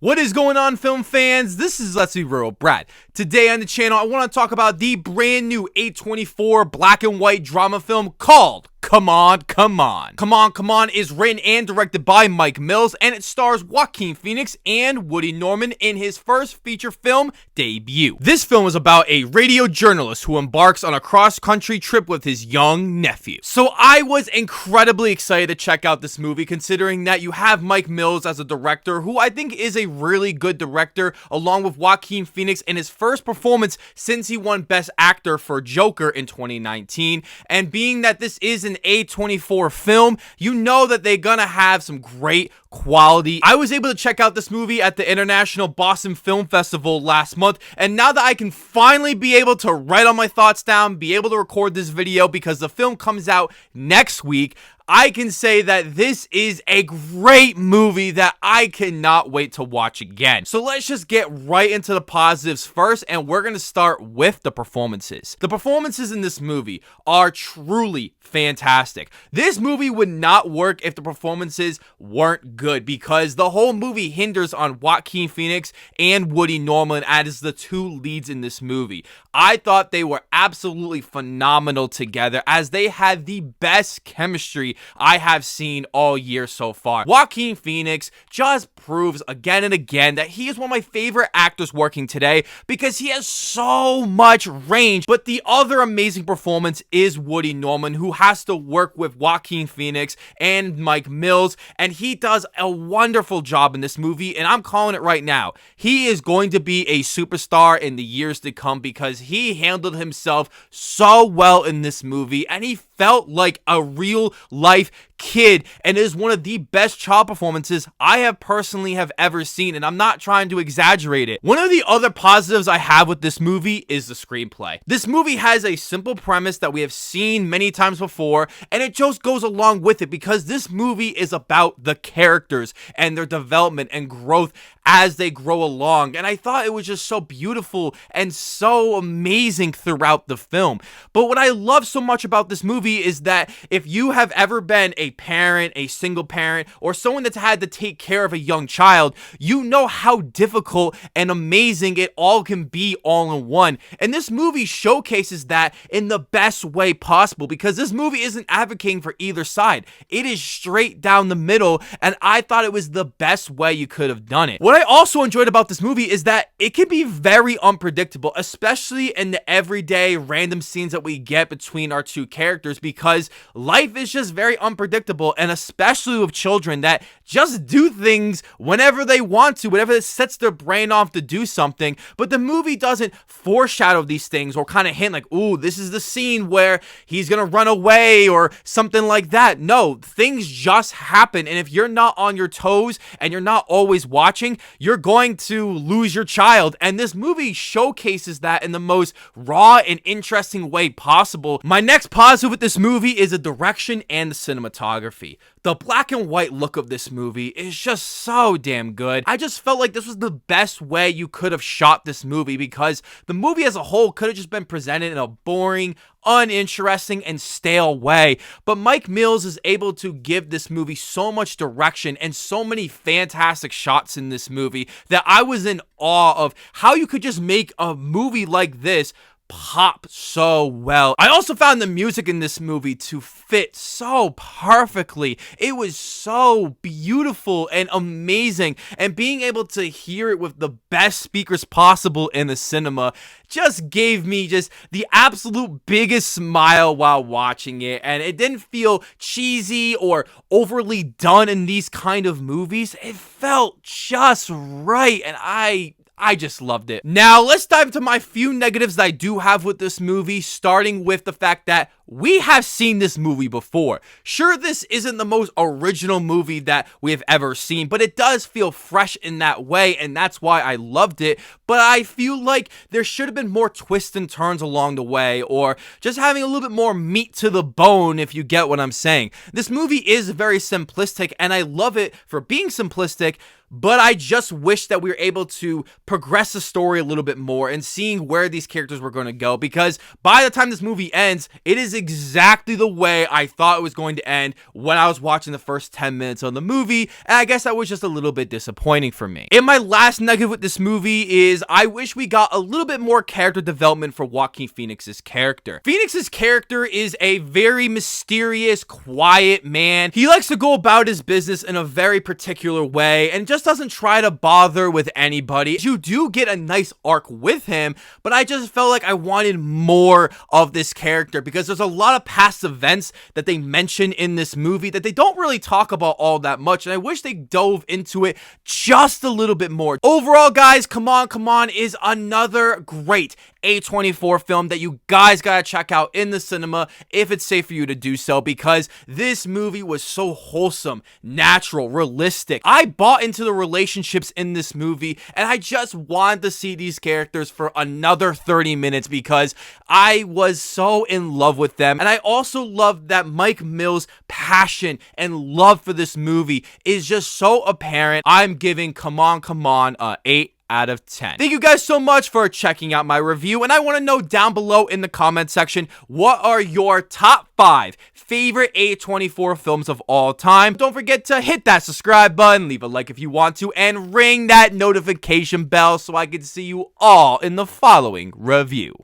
What is going on, film fans? This is Let's Be Real Brad. Today on the channel, I want to talk about the brand new A24 black and white drama film called Come On, Come On. Come On, Come On is written and directed by Mike Mills, and it stars Joaquin Phoenix and Woody Norman in his first feature film debut. This film is about a radio journalist who embarks on a cross-country trip with his young nephew. So I was incredibly excited to check out this movie, considering that you have Mike Mills as a director, who I think is a really good director, along with Joaquin Phoenix in his first performance since he won Best Actor for Joker in 2019. And being that this is an A24 film, you know that they're gonna have some great quality. I was able to check out this movie at the International Boston Film Festival last month, and now that I can finally be able to write all my thoughts down, be able to record this video because the film comes out next week, I can say that this is a great movie that I cannot wait to watch again. So let's just get right into the positives first, and we're going to start with the performances. The performances in this movie are truly fantastic. This movie would not work if the performances weren't good, because the whole movie hinders on Joaquin Phoenix and Woody Norman as the two leads in this movie. I thought they were absolutely phenomenal together, as they had the best chemistry I have seen all year so far. Joaquin Phoenix just proves again and again that he is one of my favorite actors working today, because he has so much range. But the other amazing performance is Woody Norman, who has to work with Joaquin Phoenix and Mike Mills, and he does a wonderful job in this movie, and I'm calling it right now. He is going to be a superstar in the years to come, because he handled himself so well in this movie, and he felt like a real life kid, and is one of the best child performances I have personally ever seen, and I'm not trying to exaggerate it. One of the other positives I have with this movie is the screenplay. This movie has a simple premise that we have seen many times before, and it just goes along with it, because this movie is about the characters and their development and growth as they grow along, and I thought it was just so beautiful and so amazing throughout the film. But what I love so much about this movie is that if you have ever been a parent, a single parent, or someone that's had to take care of a young child, you know how difficult and amazing it all can be all in one. And this movie showcases that in the best way possible, because this movie isn't advocating for either side. It is straight down the middle, and I thought it was the best way you could have done it. What I also enjoyed about this movie is that it can be very unpredictable, especially in the everyday random scenes that we get between our two characters, because life is just very unpredictable, and especially with children that just do things whenever they want to, whenever it sets their brain off to do something. But the movie doesn't foreshadow these things or kind of hint like, ooh, this is the scene where he's gonna run away or something like that. No, things just happen, and if you're not on your toes and you're not always watching, you're going to lose your child. And this movie showcases that in the most raw and interesting way possible. My next positive with this movie is the direction and the cinematography. The black and white look of this movie is just so damn good. I just felt like this was the best way you could have shot this movie, because the movie as a whole could have just been presented in a boring, uninteresting, and stale way. But Mike Mills is able to give this movie so much direction and so many fantastic shots in this movie that I was in awe of how you could just make a movie like this pop so well. I also found the music in this movie to fit so perfectly. It was so beautiful and amazing, and being able to hear it with the best speakers possible in the cinema just gave me just the absolute biggest smile while watching it. And it didn't feel cheesy or overly done in these kind of movies. It felt just right, and I just loved it. Now, let's dive into my few negatives that I do have with this movie, starting with the fact that we have seen this movie before. Sure, this isn't the most original movie that we have ever seen, but it does feel fresh in that way, and that's why I loved it. But I feel like there should have been more twists and turns along the way, or just having a little bit more meat to the bone, if you get what I'm saying. This movie is very simplistic, and I love it for being simplistic, but I just wish that we were able to progress the story a little bit more and seeing where these characters were going to go, because by the time this movie ends, it is exactly the way I thought it was going to end when I was watching the first 10 minutes of the movie, and I guess that was just a little bit disappointing for me. And my last negative with this movie is I wish we got a little bit more character development for Joaquin Phoenix's character. Phoenix's character is a very mysterious, quiet man. He likes to go about his business in a very particular way and just doesn't try to bother with anybody. You do get a nice arc with him, but I just felt like I wanted more of this character because there's a lot of past events that they mention in this movie that they don't really talk about all that much, and I wish they dove into it just a little bit more. Overall, guys, Come On is another great A24 film that you guys gotta check out in the cinema if it's safe for you to do so, because this movie was so wholesome, natural, realistic. I bought into the relationships in this movie, and I just wanted to see these characters for another 30 minutes because I was so in love with them. And I also loved that Mike Mills' passion and love for this movie is just so apparent. I'm giving Come On a 8 out of 10. Thank you guys so much for checking out my review, and I want to know down below in the comment section, what are your top 5 favorite A24 films of all time? Don't forget to hit that subscribe button, leave a like if you want to, and ring that notification bell so I can see you all in the following review.